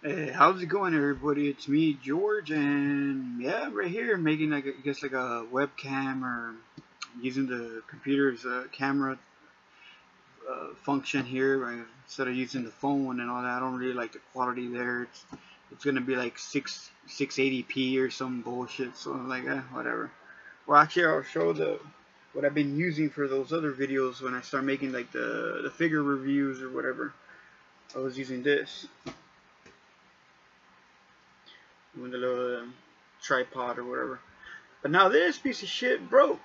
Hey, how's it going, everybody? It's me, George, and yeah, I'm right here making like I guess like a webcam or using the computer's camera function here instead of using the phone and all that. I don't really like the quality there. It's gonna be like 680p or some bullshit. So I'm like, whatever. Well, actually, I'll show the what I've been using for those other videos when I start making like the figure reviews or whatever. I was using this. With the little tripod or whatever. But now this piece of shit broke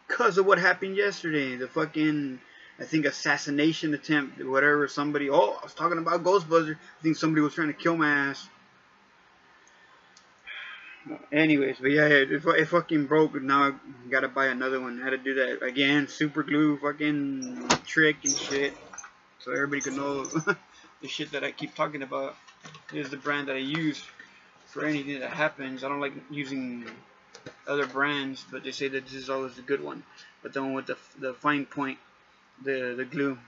because of what happened yesterday. The fucking, I think, assassination attempt, whatever. Somebody, oh, I was talking about Ghostbusters. I think somebody was trying to kill my ass. Anyways, but yeah, it fucking broke. Now I gotta buy another one. I had to do that again. Super glue fucking trick and shit. So everybody can know the shit that I keep talking about. This is the brand that I use for anything that happens. I don't like using other brands, but they say that this is always a good one. But the one with the fine point, the glue,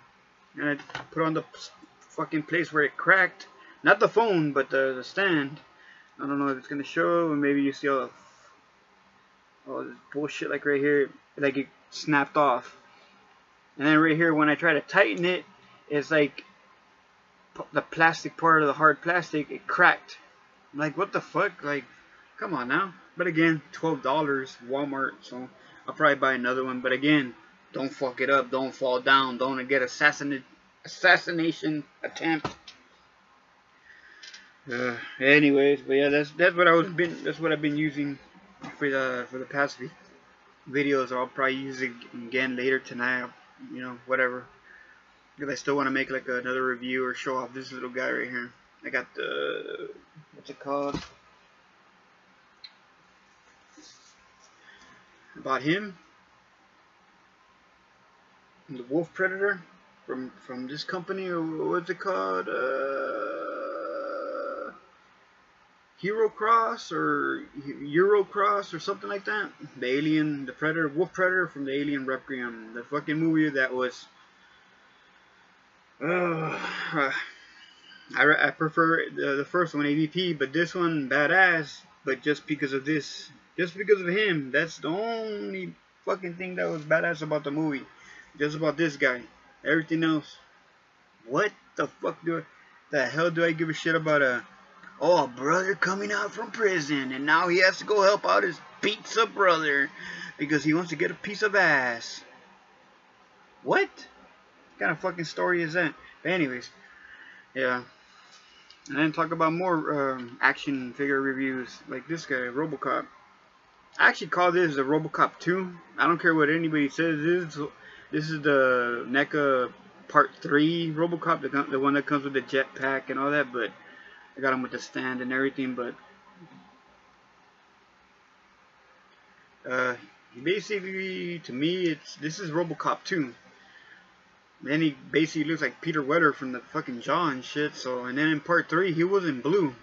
and I put on the fucking place where it cracked. Not the phone, but the stand. I don't know if it's gonna show, or maybe you see all this bullshit like right here, like it snapped off. And then right here, when I try to tighten it, it's like the plastic part of the hard plastic, it cracked. I'm like, what the fuck? Like, come on now. But again, $12, Walmart, so I'll probably buy another one. But again, don't fuck it up, don't fall down, don't get assassination attempt. Anyways, but yeah, that's what I've been using for the past videos. I'll probably use it again later tonight, you know, whatever. Because I still want to make like another review or show off this little guy right here. I got the, what's it called? About him, the Wolf Predator from this company, or what's it called? Hero Cross or Eurocross or something like that. The Alien, the Predator, Wolf Predator from the Alien Requiem, the fucking movie that was. I prefer the first one, AVP, but this one badass. But just because of this, just because of him, that's the only fucking thing that was badass about the movie. Just about this guy. Everything else, what the fuck the hell do I give a shit about a brother coming out from prison and now he has to go help out his pizza brother because he wants to get a piece of ass. What kind of fucking story is that? But anyways, yeah. And then talk about more action figure reviews like this guy, RoboCop. I actually call this the RoboCop 2. I don't care what anybody says. This is the NECA Part 3 RoboCop, the one that comes with the jetpack and all that, but I got him with the stand and everything, but basically, to me, this is RoboCop 2. Then he basically looks like Peter Weller from the fucking Jaw and shit. So, and then in Part 3, he was in blue.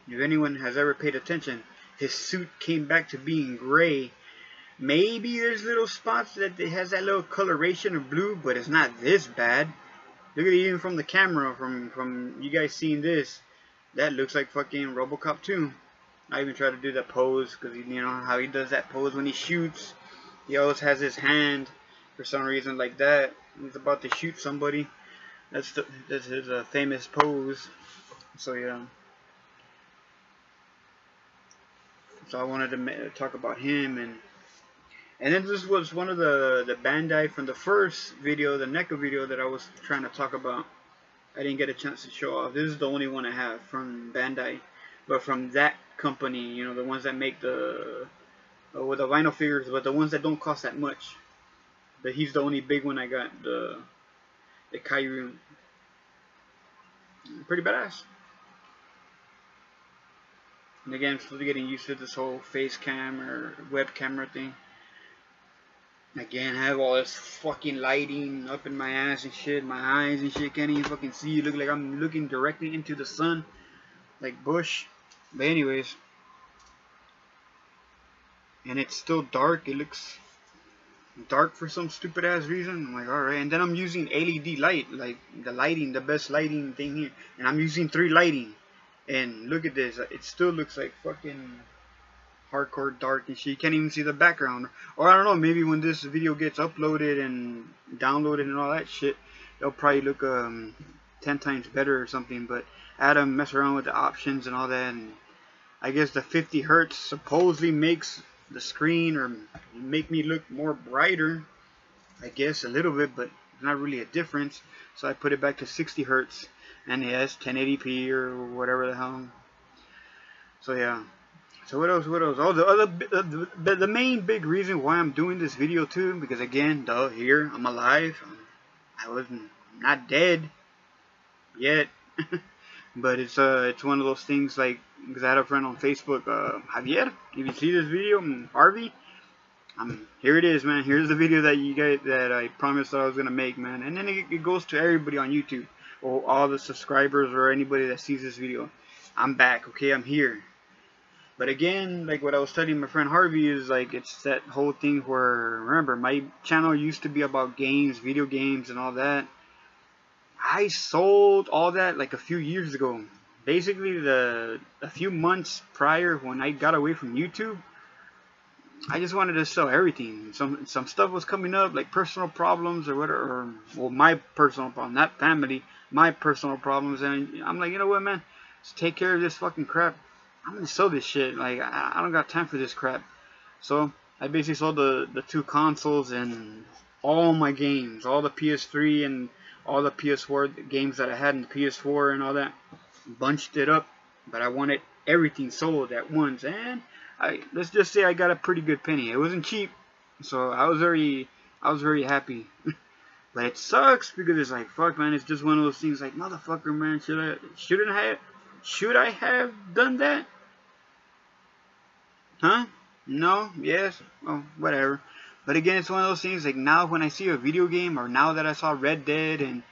If anyone has ever paid attention, his suit came back to being gray. Maybe there's little spots that it has that little coloration of blue, but it's not this bad. Look at it even from the camera, from you guys seeing this. That looks like fucking RoboCop 2. I even try to do the pose, because you know how he does that pose when he shoots. He always has his hand, for some reason, like that. He's about to shoot somebody. That's his famous pose. So yeah. So I wanted to talk about him, and then this was one of the Bandai from the first video, the NECA video that I was trying to talk about. I didn't get a chance to show off. This is the only one I have from Bandai, but from that company, you know, the ones that make with the vinyl figures, but the ones that don't cost that much. But he's the only big one I got, the Kaiju. Pretty badass. And again, I'm still getting used to this whole face cam or web camera thing. Again, I have all this fucking lighting up in my ass and shit, my eyes and shit, can't even fucking see. Look like I'm looking directly into the sun, like Bush. But anyways, and it's still dark. It looks dark for some stupid ass reason. I'm like, alright. And then I'm using LED light, like the best lighting thing here. And I'm using 3 lighting. And look at this, it still looks like fucking hardcore dark and shit. You can't even see the background. Or I don't know, maybe when this video gets uploaded and downloaded and all that shit, it'll probably look 10 times better or something. But I had to mess around with the options and all that, and I guess the 50 hertz supposedly makes the screen or make me look more brighter, I guess a little bit, but not really a difference. So I put it back to 60 hertz, and yes, 1080p or whatever the hell. So yeah. So what else? What else? Oh, the main big reason why I'm doing this video too, because again, here I'm alive. I wasn't not dead yet, but it's one of those things like, because I had a friend on Facebook, Javier. If you see this video, Harvey, here it is, man. Here's the video that you guys that I promised that I was gonna make, man. And then it goes to everybody on YouTube, or all the subscribers, or anybody that sees this video. I'm back, okay? I'm here. But again, like what I was telling my friend Harvey is like, it's that whole thing where, remember, my channel used to be about games, video games, and all that. I sold all that like a few years ago. Basically, a few months prior, when I got away from YouTube, I just wanted to sell everything. Some stuff was coming up, like personal problems or whatever, or, well, my personal problem, not family, my personal problems. And I'm like, you know what, man, let's take care of this fucking crap. I'm gonna sell this shit. Like, I don't got time for this crap. So I basically sold the 2 consoles and all my games, all the PS3 and all the PS4 games that I had in the PS4 and all that. Bunched it up, but I wanted everything sold at once, and let's just say I got a pretty good penny. It wasn't cheap, so I was very happy. But it sucks because it's like, fuck, man, it's just one of those things like, motherfucker, man, should I have done that? Huh? No? Yes? Oh, whatever. But again, it's one of those things like, now when I see a video game, or now that I saw Red Dead and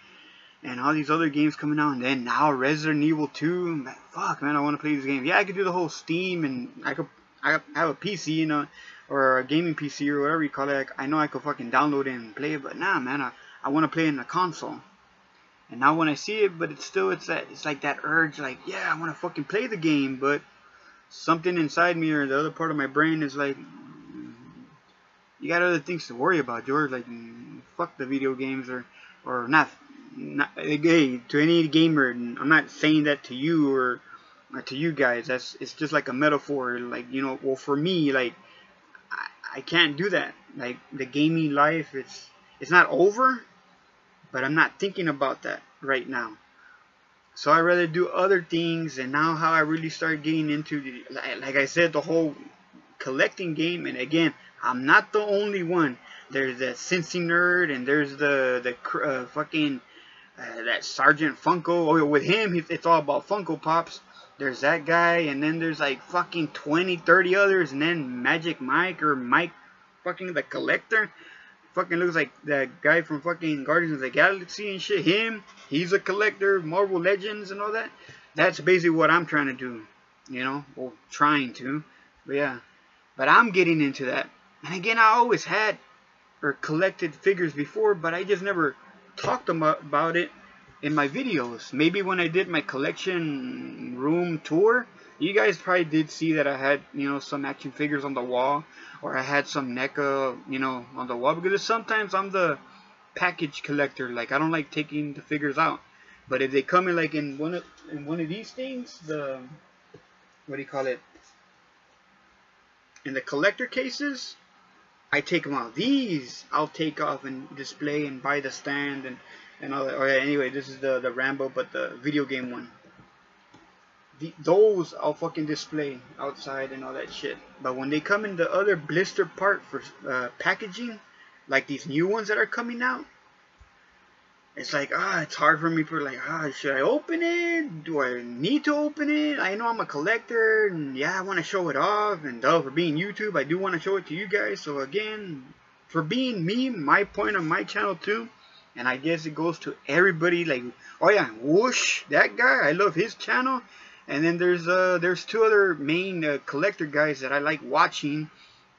all these other games coming out, and then now Resident Evil 2, I'm like, fuck, man, I want to play these games. Yeah, I could do the whole Steam, and I have a PC, you know, or a gaming PC or whatever you call it. I know I could fucking download it and play it, but nah, man, I want to play it in a console. And now when I see it, but it's like that urge, like, yeah, I want to fucking play the game, but something inside me or the other part of my brain is like, you got other things to worry about, George. Like, fuck the video games, or not hey, to any gamer. I'm not saying that to you or to you guys. It's just like a metaphor. Like, you know, well, for me, like, I can't do that. Like, the gaming life, it's not over, but I'm not thinking about that right now. So I'd rather do other things. And now how I really started getting into, like I said, the whole collecting game. And again, I'm not the only one. There's that Cincy nerd, and there's the fucking that Sergeant Funko. Oh, with him, it's all about Funko Pops. There's that guy, and then there's like fucking 20, 30 others, and then Magic Mike, or Mike fucking the Collector. Fucking looks like that guy from fucking Guardians of the Galaxy and shit. He's a collector, Marvel Legends and all that. That's basically what I'm trying to do, you know, well, trying to, but yeah. But I'm getting into that. And again, I always had or collected figures before, but I just never talked about it in my videos. Maybe when I did my collection room tour, you guys probably did see that I had, you know, some action figures on the wall, or I had some NECA, you know, on the wall, because sometimes I'm the package collector. Like, I don't like taking the figures out, but if they come in like in one of these things, the, what do you call it, in the collector cases, I take them out. These I'll take off and display and buy the stand and all that. Oh yeah, anyway, this is the Rambo, but the video game one. Those I'll fucking display outside and all that shit. But when they come in the other blister part for packaging, like these new ones that are coming out, it's like, it's hard for me for like, should I open it? Do I need to open it? I know I'm a collector, and yeah, I want to show it off, and for being YouTube, I do want to show it to you guys. So again, for being me, my point on my channel too, and I guess it goes to everybody, like, oh yeah, Whoosh, that guy, I love his channel. And then there's 2 other main collector guys that I like watching.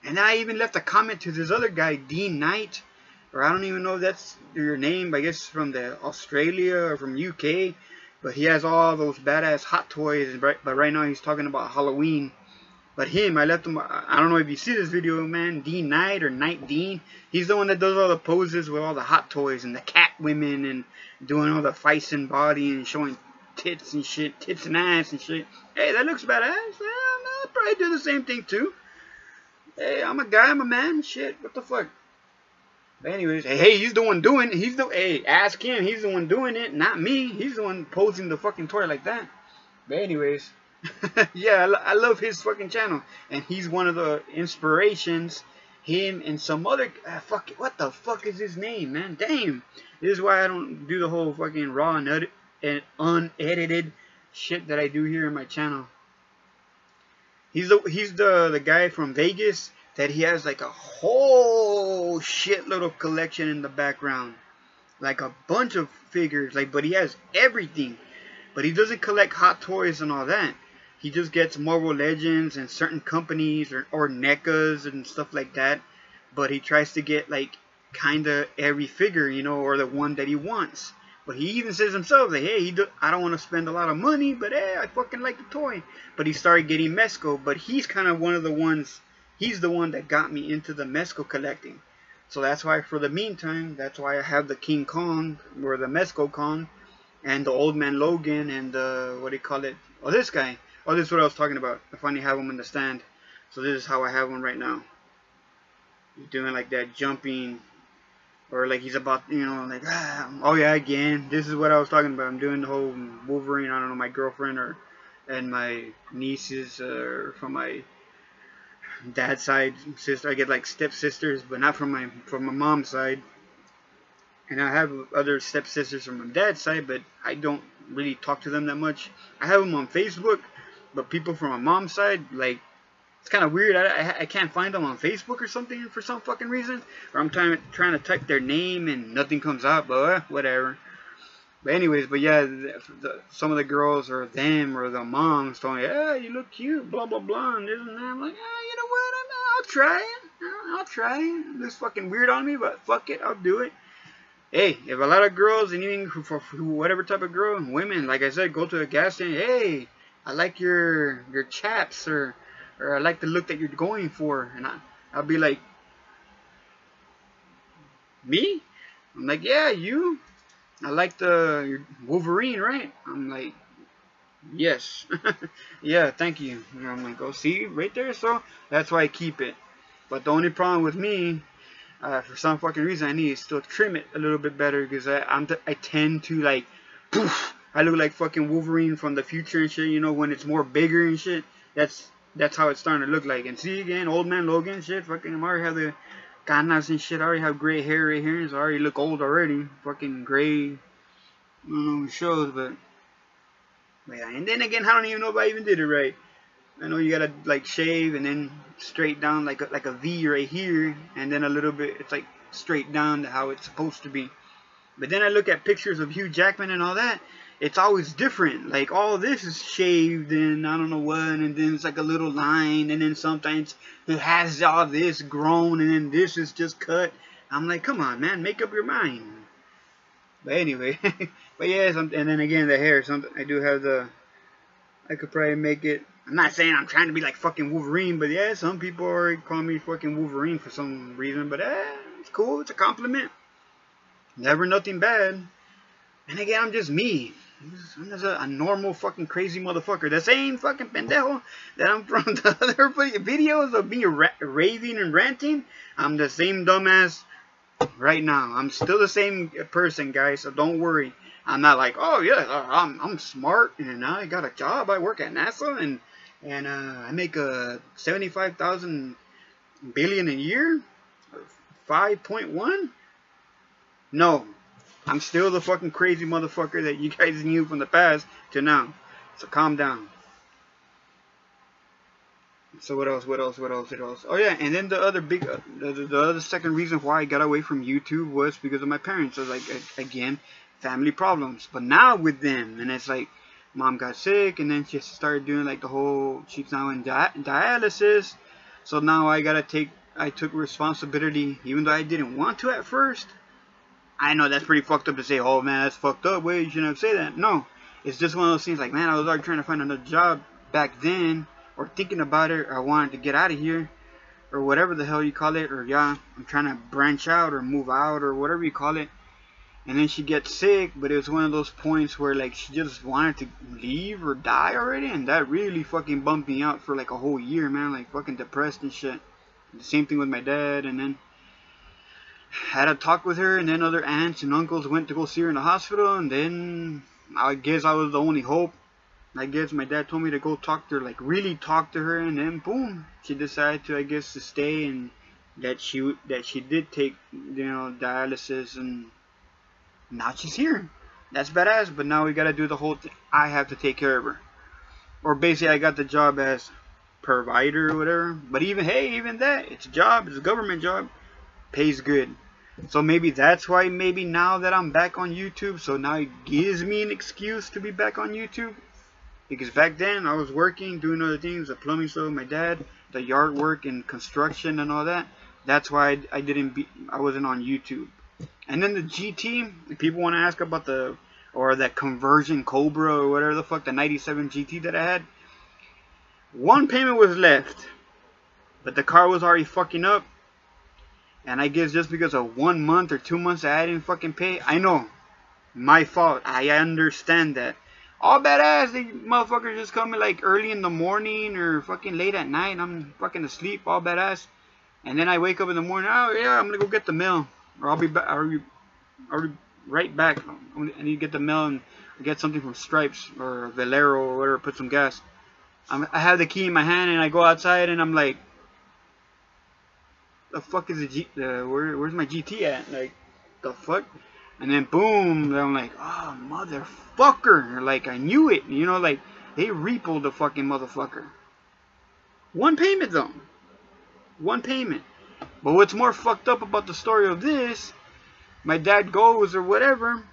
And then I even left a comment to this other guy, Dean Knight, or I don't even know if that's your name, I guess from the Australia or from UK. But he has all those badass Hot Toys. But right now he's talking about Halloween. But him, I left him. I don't know if you see this video, man. Dean Knight or Knight Dean. He's the one that does all the poses with all the Hot Toys and the cat women and doing all the fights and body and showing tits and shit, tits and ass and shit. Hey, that looks badass. I'll probably do the same thing too. Hey, I'm a guy, I'm a man. Shit, what the fuck? But anyways, hey, he's the one doing it. Hey, ask him. He's the one doing it, not me. He's the one posing the fucking toy like that. But anyways, yeah, I love his fucking channel, and he's one of the inspirations. Him and some other what the fuck is his name, man? Damn, this is why I don't do the whole fucking raw and unedited shit that I do here in my channel. He's the guy from Vegas that he has like a whole shitload of collection in the background, like a bunch of figures, like, but he has everything. But he doesn't collect Hot Toys and all that. He just gets Marvel Legends and certain companies or NECAs and stuff like that. But he tries to get like kinda every figure, you know, or the one that he wants. But he even says himself, like, hey, I don't want to spend a lot of money, but hey, I fucking like the toy. But he started getting Mezco, but he's kind of one of the ones, he's the one that got me into the Mezco collecting. So that's why, for the meantime, that's why I have the King Kong, or the Mezco Kong, and the Old Man Logan, and the, what do you call it? Oh, this guy. Oh, this is what I was talking about. I finally have him in the stand. So this is how I have him right now. He's doing like that jumping, or like he's about, you know, like, oh yeah, again, this is what I was talking about. I'm doing the whole Wolverine, I don't know, my girlfriend and my nieces from my dad's side, sister. I get like stepsisters, but not from my mom's side. And I have other stepsisters from my dad's side, but I don't really talk to them that much. I have them on Facebook, but people from my mom's side, like, it's kind of weird. I can't find them on Facebook or something for some fucking reason. Or I'm trying to type their name and nothing comes up, but whatever. But anyways, but yeah, some of the girls or them or the moms told me, yeah, you look cute, blah, blah, blah, and this and that. I'm like, you know what, I'll try it. I'll try it. It looks fucking weird on me, but fuck it, I'll do it. Hey, if a lot of girls, and even for whatever type of girl, women, like I said, go to a gas station, hey, I like your chaps, or I like the look that you're going for, and I'll be like, me? I'm like, yeah, you. I like your Wolverine, right? I'm like, yes. Yeah, thank you. And I'm like, oh, see, right there. So that's why I keep it. But the only problem with me, for some fucking reason, I need to still trim it a little bit better, because I tend to, like, poof, I look like fucking Wolverine from the future and shit, you know, when it's more bigger and shit. That's how it's starting to look like. And see, again, Old Man Logan, shit, fucking, I already have the canas and shit. I already have gray hair right here, so I already look old already. Fucking gray, I don't know, it shows, but yeah. And then again, I don't even know if I even did it right. I know you gotta, like, shave and then straight down like a V right here, and then a little bit, it's like straight down to how it's supposed to be. But then I look at pictures of Hugh Jackman and all that, it's always different. Like, all this is shaved and I don't know what, and then it's like a little line, and then sometimes it has all this grown, and then this is just cut. I'm like, come on, man, make up your mind. But anyway, but yeah, and then again, the hair, I do have I could probably make it. I'm not saying I'm trying to be like fucking Wolverine, but yeah, some people already call me fucking Wolverine for some reason, but it's cool, it's a compliment. Never nothing bad. And again, I'm just me. I'm just a normal fucking crazy motherfucker. The same fucking pendejo that I'm from the other videos of me raving and ranting. I'm the same dumbass right now. I'm still the same person, guys, so don't worry. I'm not like, oh yeah, I'm smart and I got a job. I work at NASA and I make a 75,000 billion a year, 5.1. No, I'm still the fucking crazy motherfucker that you guys knew from the past to now. So calm down. So what else? Oh yeah, and then the other big, the other second reason why I got away from YouTube was because of my parents. So like, again, family problems. But now with them, and it's like, mom got sick, and then she started doing like the whole, she's now in dialysis. So now I took responsibility, even though I didn't want to at first. I know that's pretty fucked up to say, oh man, that's fucked up, wait, you shouldn't have said that. No, it's just one of those things like, man, I was already trying to find another job back then, or thinking about it, or I wanted to get out of here, or whatever the hell you call it, or yeah, I'm trying to branch out or move out or whatever you call it. And then she gets sick, but it was one of those points where like she just wanted to leave or die already, and that really fucking bumped me out for like a whole year, man, like fucking depressed and shit. The same thing with my dad, and then had a talk with her, and then other aunts and uncles went to go see her in the hospital, and then I guess I was the only hope. I guess my dad told me to go talk to her, like really talk to her, and then boom, she decided to, I guess, to stay, and that she did take, you know, dialysis, and now she's here. That's badass, but now we gotta do the whole thing. I have to take care of her, or basically I got the job as provider or whatever. But even, hey, even that, it's a job, it's a government job, pays good. So maybe that's why, maybe now that I'm back on YouTube, so now it gives me an excuse to be back on YouTube. Because back then I was working, doing other things, the plumbing stuff with my dad, the yard work and construction and all that. That's why I wasn't on YouTube. And then the GT, if people want to ask about that conversion Cobra or whatever the fuck, the 97 GT that I had. One payment was left, but the car was already fucking up. And I guess just because of 1 month or 2 months I didn't fucking pay. I know, my fault. I understand that. All badass, they motherfuckers just coming like early in the morning or fucking late at night. I'm fucking asleep, all badass. And then I wake up in the morning. Oh yeah, I'm gonna go get the mail, or I'll be back. I'll be right back. I need to get the mail and get something from Stripes or Valero or whatever. Put some gas. I have the key in my hand and I go outside and I'm like, the fuck is where's my GT at? Like, the fuck? And then boom, I'm like, oh motherfucker! Like I knew it, you know, like they repoed the fucking motherfucker. One payment though, one payment. But what's more fucked up about the story of this? My dad goes or whatever,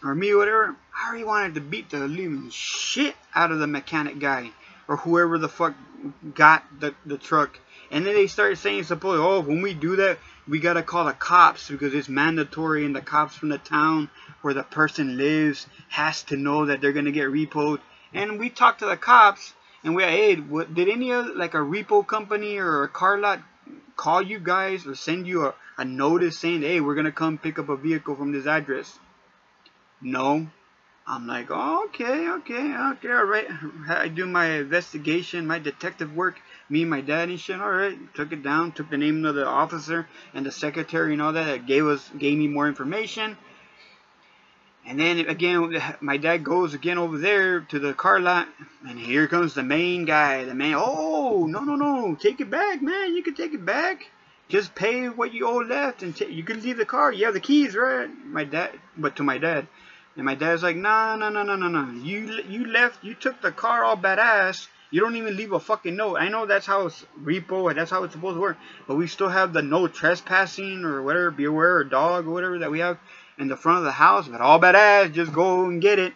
or me or whatever. I already wanted to beat the living shit out of the mechanic guy or whoever the fuck got the truck. And then they started saying, supposedly, oh, when we do that, we gotta call the cops because it's mandatory, and the cops from the town where the person lives has to know that they're gonna get repoed. And we talked to the cops, and we, hey, did any other, like a repo company or a car lot call you guys or send you a notice saying, hey, we're gonna come pick up a vehicle from this address? No. I'm like, oh, okay, all right. I do my investigation, my detective work, me and my dad and shit, all right. Took it down, took the name of the officer and the secretary and all that gave me more information. And then again, my dad goes again over there to the car lot, and here comes the main guy. The man, oh, no, take it back, man. You can take it back. Just pay what you owe left, and you can leave the car. You have the keys, right? But to my dad. And my dad's like, no. You left, you took the car all badass. You don't even leave a fucking note. I know that's how it's repo, and that's how it's supposed to work. But we still have the no trespassing or whatever, beware or dog or whatever that we have in the front of the house. But all badass, just go and get it.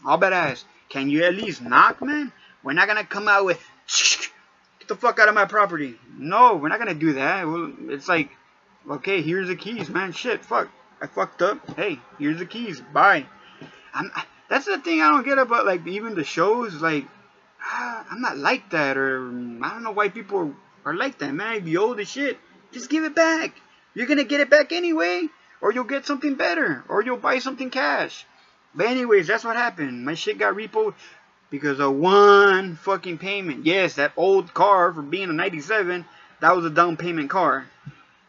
All badass. Can you at least knock, man? We're not going to come out with, get the fuck out of my property. No, we're not going to do that. Well, it's like, okay, here's the keys, man. Shit, fuck. I fucked up. Hey, here's the keys. Bye. That's the thing I don't get about, like, even the shows, like, I'm not like that, or I don't know why people are like that, man. If you owe the shit, just give it back. You're gonna get it back anyway, or you'll get something better, or you'll buy something cash. But anyways, that's what happened. My shit got repoed because of one fucking payment. Yes, that old car, for being a 97, that was a down payment car.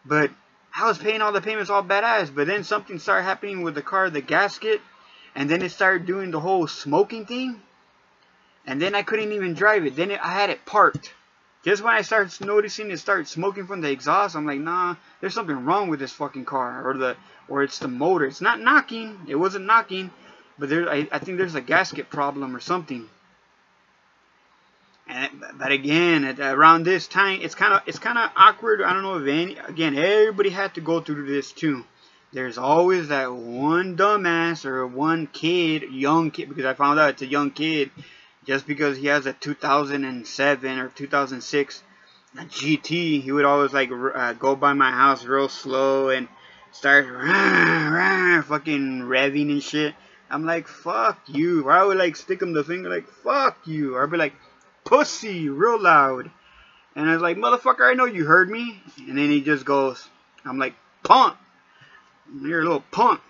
But I was paying all the payments all badass, but then something started happening with the car, the gasket. And then it started doing the whole smoking thing. And then I couldn't even drive it. Then I had it parked. Just when I started noticing it started smoking from the exhaust, I'm like, nah, there's something wrong with this fucking car. Or it's the motor. It's not knocking. It wasn't knocking. But I think there's a gasket problem or something. But again, around this time, it's kind of awkward. I don't know if everybody had to go through this too. There's always that one dumbass or one kid, young kid, because I found out it's a young kid, just because he has a 2007 or 2006 a GT, he would always like go by my house real slow and start fucking revving and shit. I'm like, fuck you. Or I would like stick him the finger like, fuck you. Or I'd be like, pussy, real loud. And I was like, motherfucker, I know you heard me. And then he just goes, I'm like, punk. You're a little punk.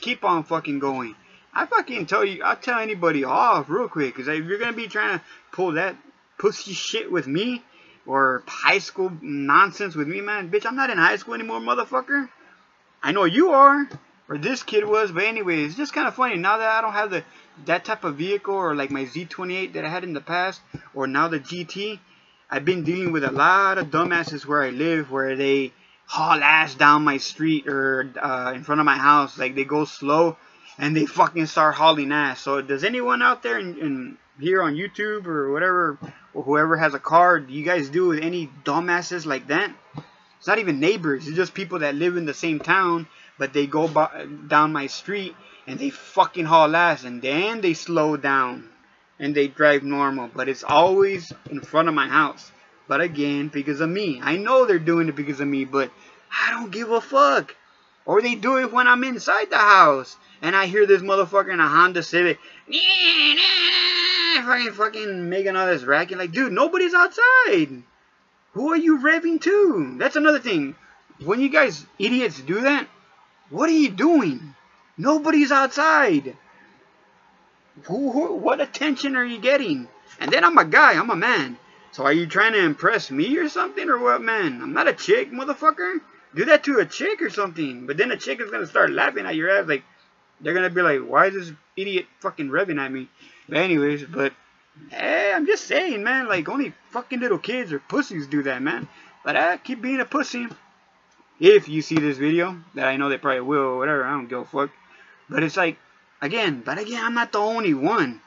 Keep on fucking going. I fucking tell you, I'll tell anybody off real quick. Because if you're going to be trying to pull that pussy shit with me, or high school nonsense with me, man, bitch, I'm not in high school anymore, motherfucker. I know you are. Or this kid was. But anyways, it's just kind of funny. Now that I don't have that type of vehicle, or like my Z28 that I had in the past, or now the GT, I've been dealing with a lot of dumbasses where I live, where they haul ass down my street or in front of my house. Like, they go slow and they fucking start hauling ass. So does anyone out there in here on YouTube or whatever, or whoever has a car, do you guys deal with any dumbasses like that? It's not even neighbors. It's just people that live in the same town, but they go down my street and they fucking haul ass, and then they slow down and they drive normal, but it's always in front of my house. But again, because of me. I know they're doing it because of me, but I don't give a fuck. Or they do it when I'm inside the house and I hear this motherfucker in a Honda Civic fucking making all this racket. Like, dude, nobody's outside. Who are you revving to? That's another thing. When you guys idiots do that, what are you doing? Nobody's outside. What attention are you getting? And then I'm a guy, I'm a man. So are you trying to impress me or something, or what, man? I'm not a chick, motherfucker. Do that to a chick or something. But then a chick is going to start laughing at your ass. Like, they're going to be like, why is this idiot fucking revving at me? But anyways, hey, I'm just saying, man. Like, only fucking little kids or pussies do that, man. But I keep being a pussy. If you see this video, that I know they probably will or whatever, I don't give a fuck. But it's like, again, I'm not the only one.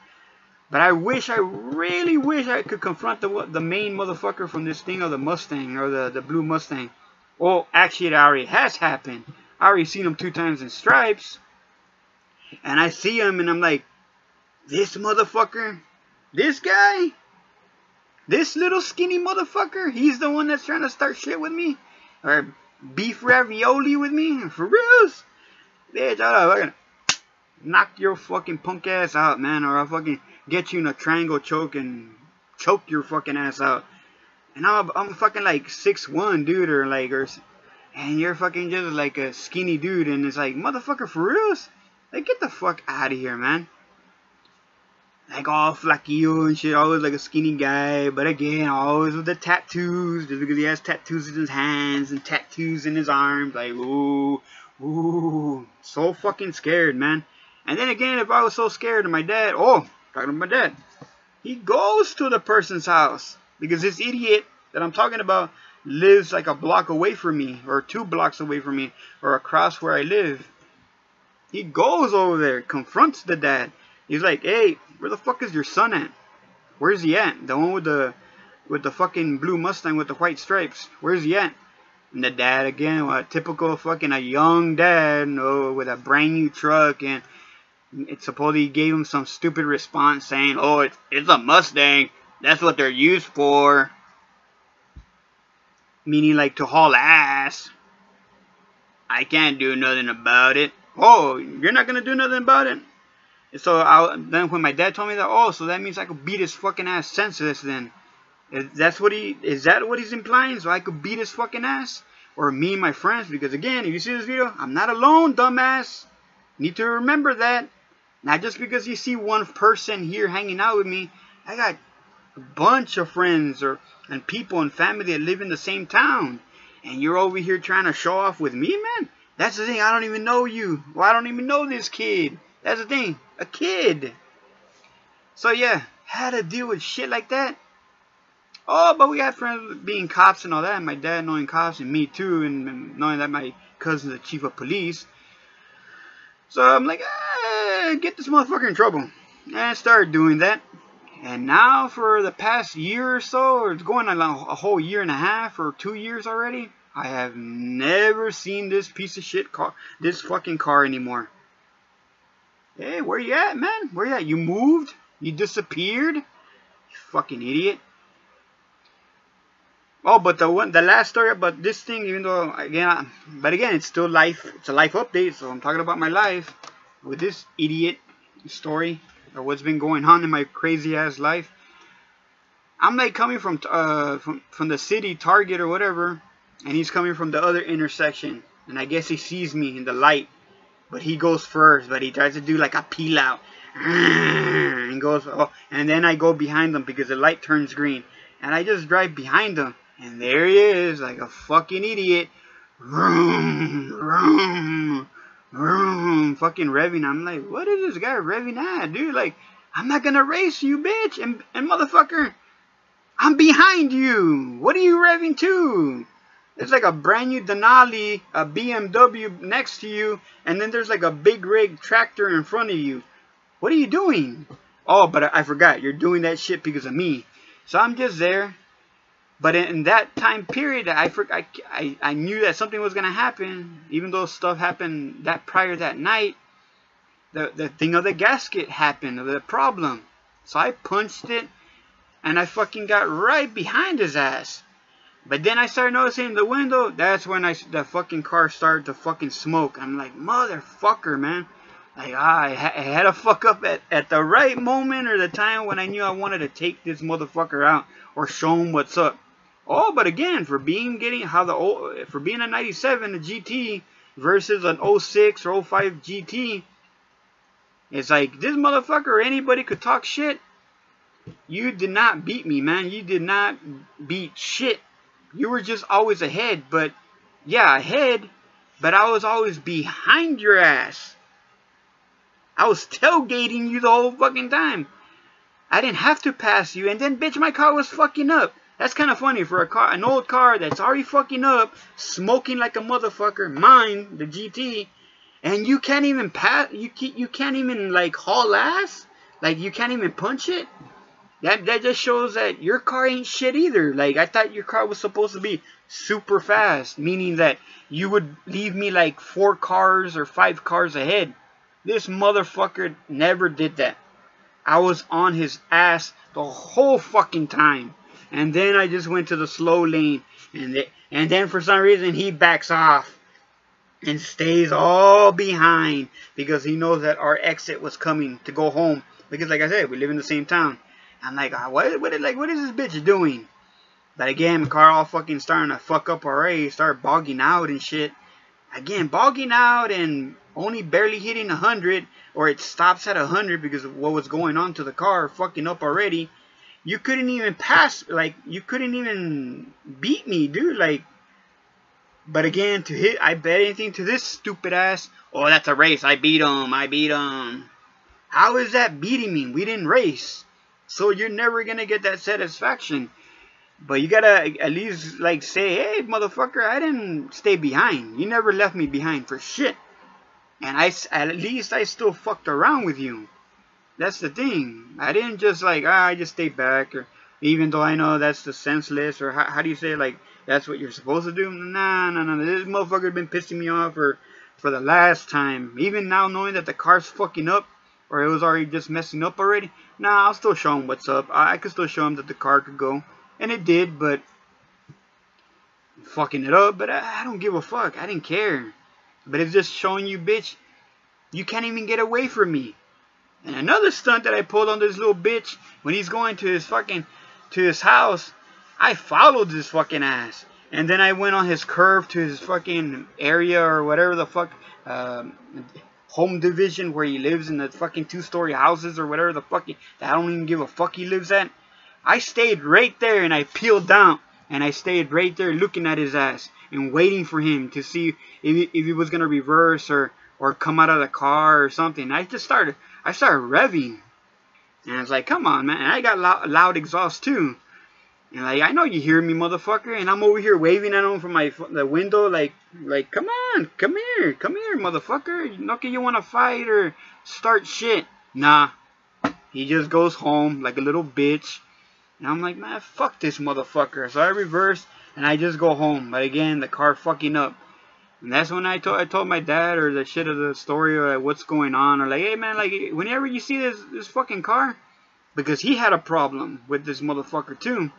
But I really wish I could confront the main motherfucker from this thing, or the Mustang, or the blue Mustang. Well, actually, it already has happened. I already seen him 2 times in stripes. And I see him and I'm like, this motherfucker, this guy, this little skinny motherfucker, he's the one that's trying to start shit with me? Or beef ravioli with me? For reals? Bitch, I'll fucking knock your fucking punk ass out, man. Or I'll fucking get you in a triangle choke and choke your fucking ass out. And I'm fucking like 6'1", dude, and you're fucking just like a skinny dude, and it's like, motherfucker, for reals? Like, get the fuck out of here, man. Like, all flaquillo and shit, always like a skinny guy, but again, always with the tattoos, just because he has tattoos in his hands and tattoos in his arms, like, ooh, so fucking scared, man. And then again, if I was so scared of my dad, talking to my dad, he goes to the person's house, because this idiot that I'm talking about lives like a block away from me, or 2 blocks away from me, or across where I live. He goes over there, confronts the dad. He's like, hey, where the fuck is your son at? Where's he at? The one with the fucking blue Mustang with the white stripes. Where's he at? And the dad, again, a typical fucking a young dad, with a brand new truck, and it supposedly gave him some stupid response saying, oh, it's a Mustang. That's what they're used for. Meaning like to haul ass. I can't do nothing about it. Oh, you're not going to do nothing about it? So then when my dad told me that, so that means I could beat his fucking ass senseless then. Is that what he's implying? So I could beat his fucking ass? Or me and my friends? Because again, if you see this video, I'm not alone, dumbass. Need to remember that. Not just because you see one person here hanging out with me. I got a bunch of friends and people and family that live in the same town. And you're over here trying to show off with me, man? That's the thing. I don't even know you. Well, I don't even know this kid. That's the thing. A kid. So yeah, had to deal with shit like that. Oh, but we had friends being cops and all that. And my dad knowing cops and me too. And knowing that my cousin's the chief of police. So I'm like, get this motherfucker in trouble. And I started doing that. And now for the past year or so, or it's going on a whole year and a half or 2 years already, I have never seen this piece of shit car, this fucking car anymore. Hey, where you at, man? Where you at? You moved? You disappeared? You fucking idiot. Oh, but the last story about this thing, even though again, it's still life. It's a life update, so I'm talking about my life. with this idiot story or what's been going on in my crazy ass life. I'm like coming from the city, Target or whatever, and he's coming from the other intersection, and I guess he sees me in the light, but he goes first, but he tries to do like a peel out, and goes, oh, and then I go behind him because the light turns green, and I just drive behind him, and there he is, like a fucking idiot, vroom, vroom, vroom, fucking revving. I'm like, what is this guy revving at, dude? Like, I'm not gonna race you, bitch, and motherfucker, I'm behind you. What are you revving to? There's like a brand new Denali, a BMW next to you, and then there's like a big rig tractor in front of you. What are you doing? Oh, but I forgot. You're doing that shit because of me. So I'm just there. But in that time period, I knew that something was going to happen. Even though stuff happened that night, the thing of the gasket happened, the problem. So I punched it. And I fucking got right behind his ass. But then I started noticing in the window, that's when the fucking car started to fucking smoke. I'm like, motherfucker, man. Like, I had to fuck up at the right moment or the time when I knew I wanted to take this motherfucker out or show him what's up. Oh, but again, for being a 97, a GT versus an 06 or 05 GT, it's like, this motherfucker or anybody could talk shit. You did not beat me, man. You did not beat shit. You were just always ahead, but yeah, ahead, but I was always behind your ass. I was tailgating you the whole fucking time. I didn't have to pass you, and then, bitch, my car was fucking up. That's kind of funny for an old car that's already fucking up, smoking like a motherfucker. Mine, the GT, and you can't even pass. You can't even like haul ass. Like you can't even punch it. That just shows that your car ain't shit either. Like, I thought your car was supposed to be super fast, meaning that you would leave me like 4 cars or 5 cars ahead. This motherfucker never did that. I was on his ass the whole fucking time. And then I just went to the slow lane. And then for some reason he backs off and stays all behind because he knows that our exit was coming to go home. Because like I said, we live in the same town. I'm like, what is this bitch doing? But again, my car all fucking starting to fuck up already. Start bogging out and shit. Again, bogging out and only barely hitting 100. Or it stops at 100 because of what was going on to the car. Fucking up already. You couldn't even pass. Like, you couldn't even beat me, dude. Like, but again, to hit, I bet anything to this stupid ass. Oh, that's a race. I beat him. How is that beating me? We didn't race. So you're never going to get that satisfaction. But you got to at least like say, hey, motherfucker, I didn't stay behind. You never left me behind for shit. And at least I still fucked around with you. That's the thing. I didn't just like, I just stay back. Or even though I know that's the senseless. Or how do you say, like, that's what you're supposed to do? Nah. This motherfucker been pissing me off for the last time. Even now knowing that the car's fucking up. Or it was already just messing up already. Nah, I'll still show him what's up. I could still show him that the car could go. And it did, but fucking it up. But I don't give a fuck. I didn't care. But it's just showing you, bitch, you can't even get away from me. And another stunt that I pulled on this little bitch, when he's going to his house, I followed this fucking ass. And then I went on his curve to his fucking area or whatever the fuck, home division where he lives in the fucking 2-story houses or whatever the fuck, I don't even give a fuck he lives at. I stayed right there and I peeled down and I stayed right there looking at his ass and waiting for him to see if he was going to reverse or come out of the car or something. I started revving. And I was like, come on, man. And I got loud exhaust too. And like, I know you hear me, motherfucker. And I'm over here waving at him from the window like, come on, come here, motherfucker. Okay, you want to fight or start shit? Nah. He just goes home like a little bitch. And I'm like, man, fuck this motherfucker. So I reverse and I just go home. But again, the car fucking up. And that's when I told my dad or the shit of the story or like what's going on. Or like, hey man, like whenever you see this fucking car. Because he had a problem with this motherfucker too.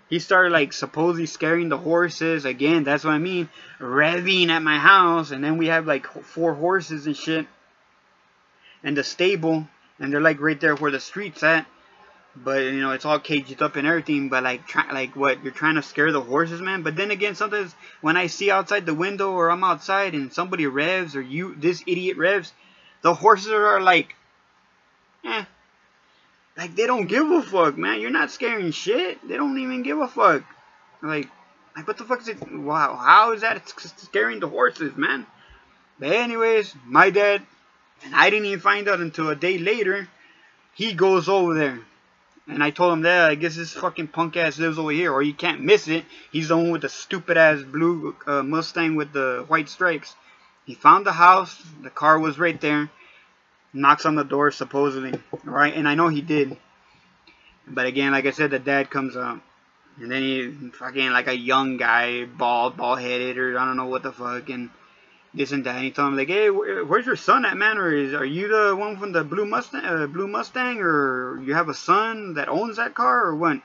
He started like supposedly scaring the horses. Again, that's what I mean. Revving at my house. And then we have like 4 horses and shit. and the stable, and they're like right there where the street's at. But you know, it's all caged up and everything. But like, what, you're trying to scare the horses, man. But then again, sometimes when I see outside the window or I'm outside and somebody revs or this idiot revs, the horses are like, eh, like they don't give a fuck, man. You're not scaring shit. They don't even give a fuck. Like what the fuck is it? Wow, how is that scaring the horses, man? But anyways, my dad, and I didn't even find out until a day later. He goes over there. And I told him that, I guess this fucking punk ass lives over here, or you can't miss it. He's the one with the stupid ass blue Mustang with the white stripes. He found the house, the car was right there. Knocks on the door supposedly, right? And I know he did. But again, like I said, the dad comes up. And then he fucking like a young guy, bald headed, or I don't know what the fuck, and this and that. And he told him like, hey, where's your son at, man? Or are you the one from the blue Mustang, or you have a son that owns that car, or what?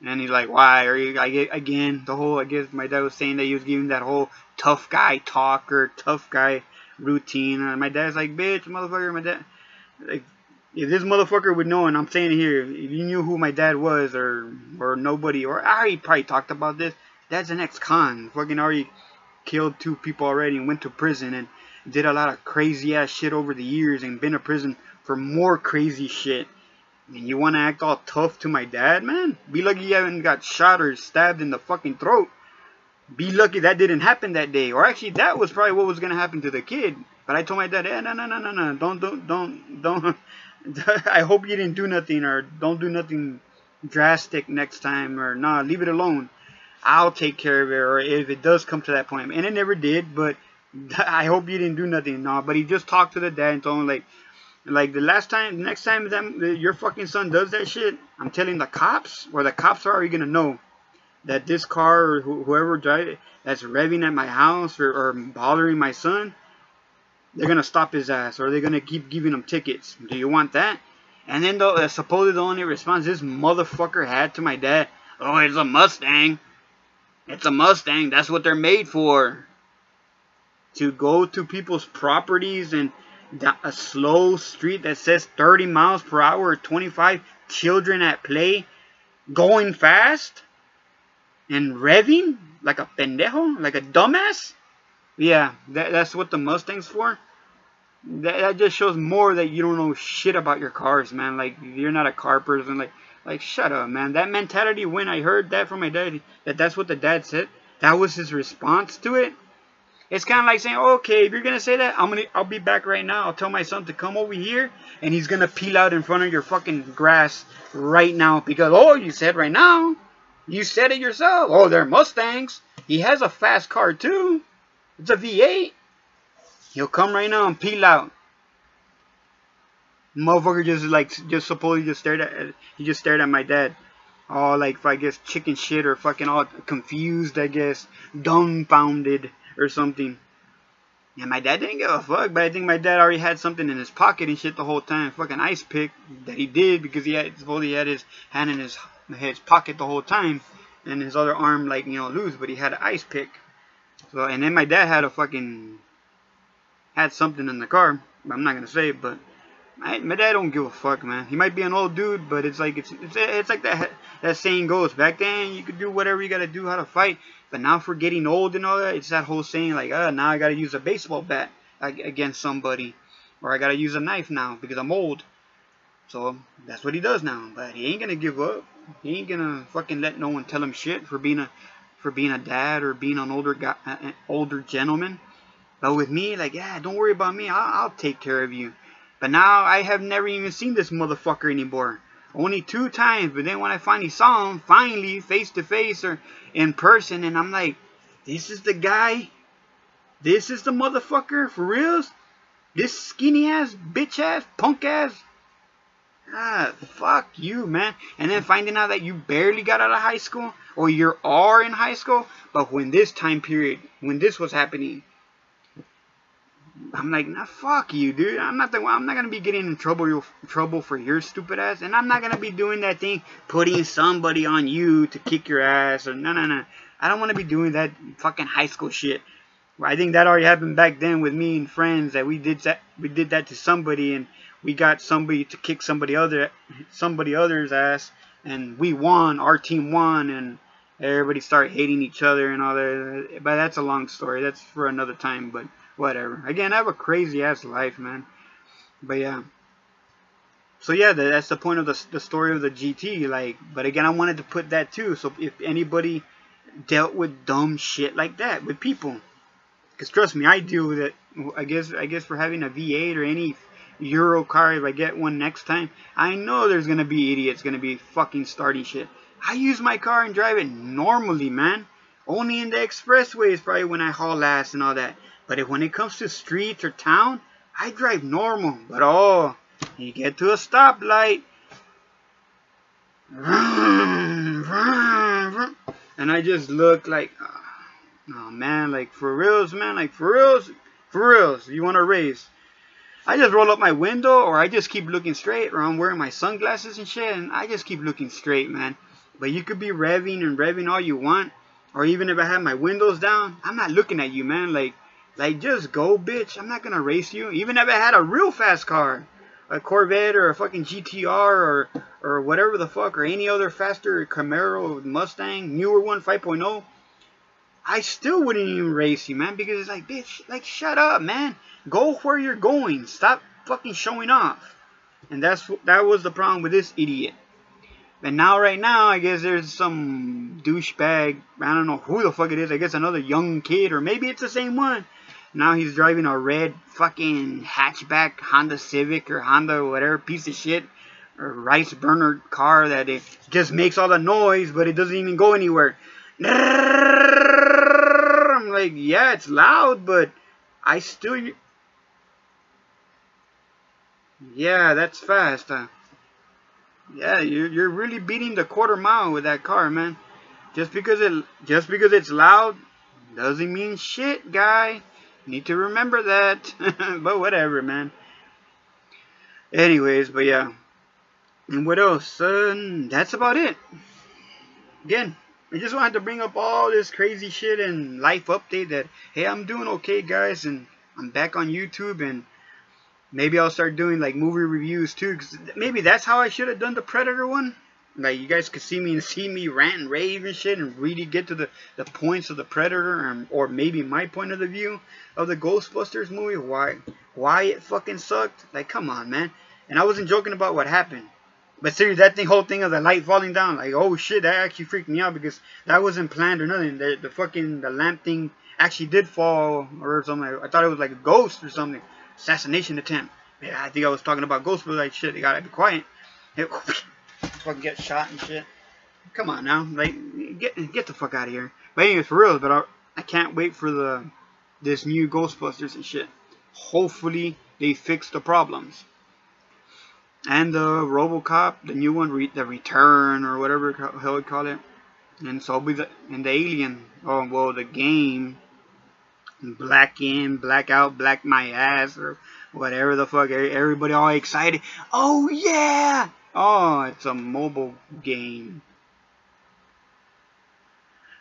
And he's like, why? Or again, the whole, I guess my dad was saying that he was giving that whole tough guy talk or tough guy routine. And my dad's like, bitch, motherfucker, my dad, like, if this motherfucker would know, and I'm saying it here, if you knew who my dad was, or nobody, or I already probably talked about this, dad's an ex-con, fucking already killed 2 people already and went to prison and did a lot of crazy ass shit over the years and been to prison for more crazy shit. And you want to act all tough to my dad, man? Be lucky you haven't got shot or stabbed in the fucking throat. Be lucky that didn't happen that day. Or actually, that was probably what was going to happen to the kid. But I told my dad, no, don't. I hope you didn't do nothing, or don't do nothing drastic next time, or nah, leave it alone. I'll take care of it, or if it does come to that point. And it never did, but I hope you didn't do nothing. No, but he just talked to the dad and told him, like the next time your fucking son does that shit, I'm telling the cops, or the cops are already going to know that this car, or whoever drives it, that's revving at my house, or bothering my son, they're going to stop his ass, or they're going to keep giving him tickets. Do you want that? And then supposedly the only response this motherfucker had to my dad, oh, it's a Mustang. It's a Mustang. That's what they're made for. To go to people's properties and a slow street that says 30 miles per hour, 25 children at play, going fast and revving like a pendejo, like a dumbass. Yeah, that's what the Mustang's for. That just shows more that you don't know shit about your cars, man. Like, you're not a car person. Like, shut up, man. That mentality, when I heard that from my dad, that's what the dad said, that was his response to it. It's kind of like saying, okay, if you're going to say that, I'll be back right now. I'll tell my son to come over here, and he's going to peel out in front of your fucking grass right now. Because, oh, you said right now. You said it yourself. Oh, they're Mustangs. He has a fast car, too. It's a V8. He'll come right now and peel out. Motherfucker just supposedly stared at my dad. All like, I guess, chicken shit, or fucking all confused, I guess. Dumbfounded or something. And my dad didn't give a fuck, but I think my dad already had something in his pocket and shit the whole time. Fucking ice pick that he did, because supposedly he had his hand in his pocket the whole time. And his other arm, like, you know, loose, but he had an ice pick. So, and then my dad had something in the car. I'm not gonna say it, but my dad don't give a fuck, man. He might be an old dude, but it's like it's like that saying goes. Back then, you could do whatever you gotta do, how to fight. But now, for getting old and all that, it's that whole saying like, now I gotta use a baseball bat against somebody, or I gotta use a knife now because I'm old. So that's what he does now. But he ain't gonna give up. He ain't gonna fucking let no one tell him shit for being a dad, or being an older gentleman. But with me, like, yeah, don't worry about me. I'll take care of you. But now I have never even seen this motherfucker anymore. Only 2 times. But then when I finally saw him, face to face or in person, and I'm like, this is the guy? This is the motherfucker? For reals? This skinny ass, bitch ass, punk ass? Fuck you, man. And then finding out that you barely got out of high school, or you are in high school, but when this time period, when this was happening, I'm like, nah, fuck you, dude. I'm not gonna be getting in trouble for your stupid ass, and I'm not gonna be doing that thing, putting somebody on you to kick your ass, or no. I don't want to be doing that fucking high school shit. I think that already happened back then with me and friends, that we did that to somebody, and we got somebody to kick somebody other's ass, and we won, our team won, and everybody started hating each other and all that. But that's a long story. That's for another time. But whatever. Again, I have a crazy ass life, man. But yeah. So yeah, that's the point of the story of the GT. Like, but again, I wanted to put that too. So if anybody dealt with dumb shit like that with people, because trust me, I deal with it. I guess for having a V8 or any Euro car, if I get one next time, I know there's gonna be idiots gonna be fucking starting shit. I use my car and drive it normally, man. Only in the expressways probably when I haul ass and all that. But when it comes to streets or town, I drive normal. But oh, you get to a stoplight, and I just look like, oh man, like for reals, man, like for reals, you want to race? I just roll up my window, or I just keep looking straight, or I'm wearing my sunglasses and shit, and I just keep looking straight, man. But you could be revving and revving all you want, or even if I have my windows down, I'm not looking at you, man. Like just go, bitch. I'm not gonna race you, even if I had a real fast car, a Corvette or a fucking GTR or whatever the fuck, or any other faster Camaro, Mustang, newer one, 5.0. I still wouldn't even race you, man, because it's like, bitch, like, shut up, man. Go where you're going. Stop fucking showing off. And that was the problem with this idiot. And now, right now, I guess there's some douchebag, I don't know who the fuck it is, I guess another young kid, or maybe it's the same one. Now he's driving a red fucking hatchback Honda Civic or Honda whatever piece of shit, or rice burner car that it just makes all the noise, but it doesn't even go anywhere. I'm like, yeah, it's loud, but I still... Yeah, that's fast. Yeah, you're really beating the quarter mile with that car, man. Just because it's loud doesn't mean shit, guy. You need to remember that. But whatever, man. Anyways, but yeah. And what else? That's about it. Again, I just wanted to bring up all this crazy shit and life update that, hey, I'm doing okay, guys, and I'm back on YouTube, and maybe I'll start doing like movie reviews too, cause maybe that's how I should have done the Predator one. Like, you guys could see me rant and rave and shit, and really get to the points of the Predator, or maybe my point of the view of the Ghostbusters movie, why it fucking sucked. Like, come on, man. And I wasn't joking about what happened. But seriously, that whole thing of the light falling down, like, oh shit, that actually freaked me out, because that wasn't planned or nothing. The lamp thing actually did fall or something. I thought it was like a ghost or something. Assassination attempt. Yeah, I think I was talking about ghosts, but like, shit, they gotta be quiet. Fucking get shot and shit. Come on now, like, get the fuck out of here. But anyways, for real, but I can't wait for this new Ghostbusters and shit. Hopefully they fix the problems. And the RoboCop, the new one, the Return, or whatever the hell we call it. And so be the Alien. Oh, well, the game. Black in, black out, black my ass, or whatever the fuck. Everybody all excited. Oh, yeah! Oh, it's a mobile game.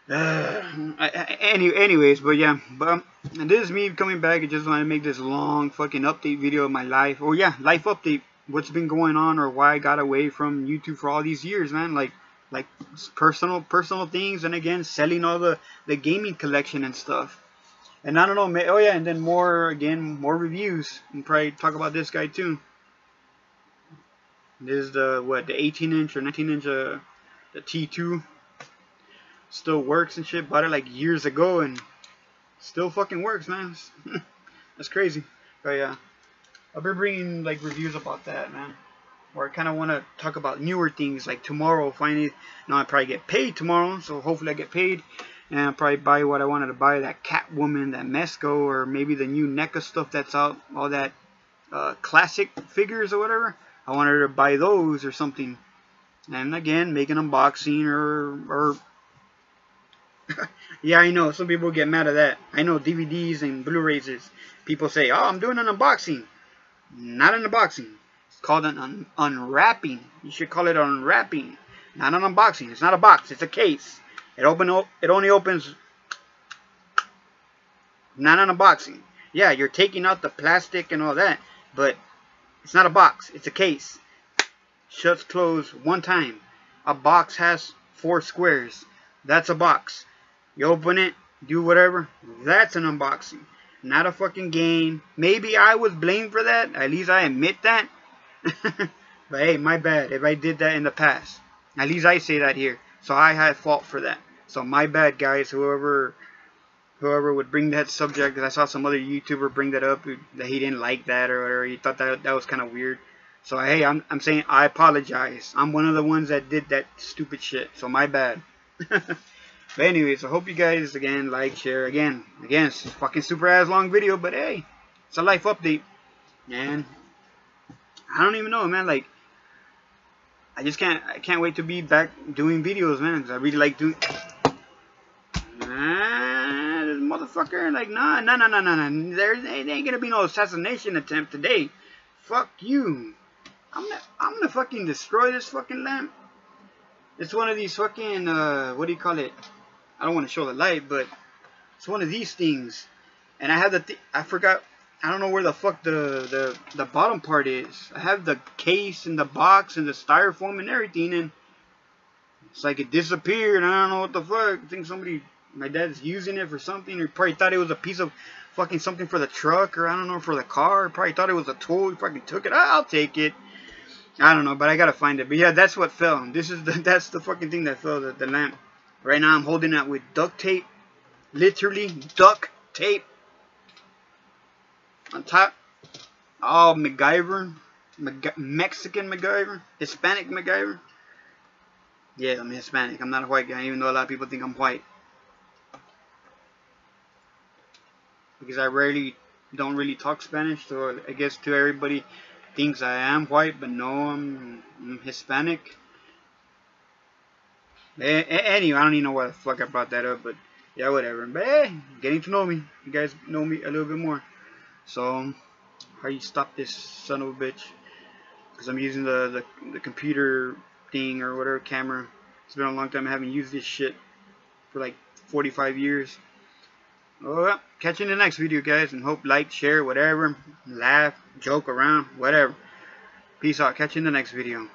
Anyways, but yeah. But this is me coming back. I just want to make this long fucking update video of my life. Oh, yeah, life update. What's been going on, or why I got away from YouTube for all these years, man. Like personal things, and again, selling all the gaming collection and stuff. And I don't know, oh yeah, and then more reviews, and probably talk about this guy too. This is the 18-inch or 19-inch, the T2. Still works and shit. Bought it like years ago, and still fucking works, man. That's crazy. But yeah, I'll be bringing like reviews about that, man. Or I kind of want to talk about newer things, like tomorrow. Finally, now I probably get paid tomorrow, so hopefully I get paid. And I'll probably buy what I wanted to buy, that Catwoman, that Mezco, or maybe the new NECA stuff that's out, all that classic figures or whatever. I wanted to buy those or something. And again, make an unboxing or yeah, I know, some people get mad at that. I know DVDs and Blu-rays, people say, oh, I'm doing an unboxing. Not an unboxing. It's called an unwrapping. You should call it an unwrapping, not an unboxing. It's not a box, it's a case. It only opens, not an unboxing. Yeah, you're taking out the plastic and all that, but It's not a box. It's a case. Shuts closed one time. A box has 4 squares. That's a box. You open it, do whatever. That's an unboxing. Not a fucking game. Maybe I was blamed for that. At least I admit that. But hey, my bad if I did that in the past. At least I say that here. So I had fault for that. So my bad, guys. Whoever would bring that subject, because I saw some other YouTuber bring that up, that he didn't like that or whatever. He thought that was kind of weird. So hey, I'm saying I apologize. I'm one of the ones that did that stupid shit. So my bad. But anyways, I hope you guys again like, share. Again, it's a fucking super ass long video, but hey, it's a life update. And I don't even know, man. Like, I can't wait to be back doing videos, man. Because I really like doing. This motherfucker, like, nah. There ain't gonna be no assassination attempt today. Fuck you. I'm gonna fucking destroy this fucking lamp. It's one of these fucking what do you call it? I don't want to show the light, but it's one of these things. And I have I forgot. I don't know where the fuck the bottom part is. I have the case and the box and the styrofoam and everything, and it's like it disappeared. I don't know what the fuck. I think my dad's using it for something, or probably thought it was a piece of fucking something for the truck, or I don't know, for the car. Probably thought it was a tool. He fucking took it. I'll take it. I don't know, but I gotta find it. But yeah, that's what fell. That's the fucking thing that fell, the lamp. Right now I'm holding it with duct tape. Literally duct tape. On top. Oh, MacGyver. Mexican MacGyver. Hispanic MacGyver. Yeah, I'm Hispanic. I'm not a white guy, even though a lot of people think I'm white. Because I don't really talk Spanish, so I guess to everybody thinks I am white, but no, I'm Hispanic. Anyway, I don't even know why the fuck I brought that up, but yeah, whatever. But hey, getting to know me. You guys know me a little bit more. So, how you stop this son of a bitch? Because I'm using the computer thing or whatever, camera. It's been a long time. I haven't used this shit for like 45 years. Well, catch you in the next video, guys, and hope, like, share, whatever, laugh, joke around, whatever. Peace out. Catch you in the next video.